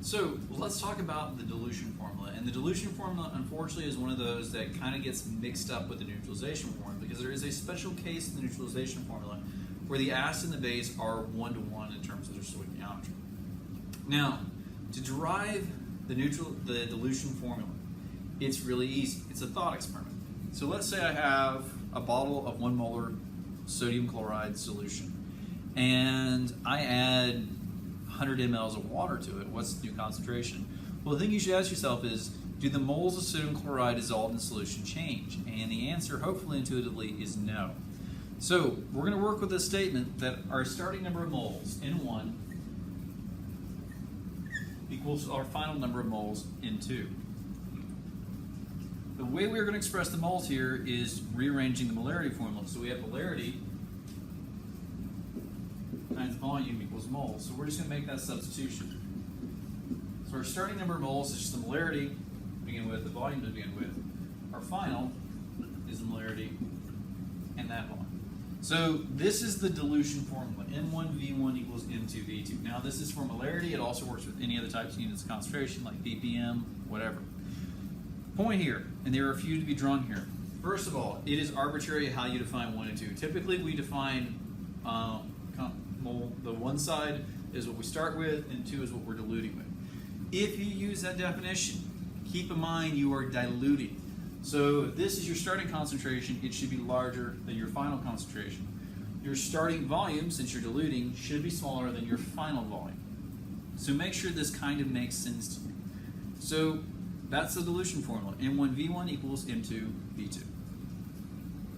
So let's talk about the dilution formula. And the dilution formula, unfortunately, is one of those that kind of gets mixed up with the neutralization formula because there is a special case in the neutralization formula where the acid and the base are one-to-one in terms of their stoichiometry. Now, to derive the dilution formula, it's really easy. It's a thought experiment. So let's say I have a bottle of 1 molar sodium chloride solution and I add 100 mLs of water to it. What's the new concentration? Well, the thing you should ask yourself is, do the moles of sodium chloride dissolved in solution change? And the answer, hopefully intuitively, is no. So we're going to work with this statement that our starting number of moles, N1, equals our final number of moles, N2. The way we're going to express the moles here is rearranging the molarity formula. So we have molarity times volume equals moles. So we're just going to make that substitution. So our starting number of moles is just the molarity to begin with, the volume to begin with. Our final is the molarity and that one. So this is the dilution formula. N1V1 equals N2V2. Now this is for molarity. It also works with any other types of units of concentration like ppm, whatever. Point here, and there are a few to be drawn here. First of all, it is arbitrary how you define 1 and 2. Typically we define the one side is what we start with, and 2 is what we're diluting with. If you use that definition, keep in mind you are diluting. So if this is your starting concentration, it should be larger than your final concentration. Your starting volume, since you're diluting, should be smaller than your final volume. So make sure this kind of makes sense to you. So that's the dilution formula. N1V1 equals N2V2.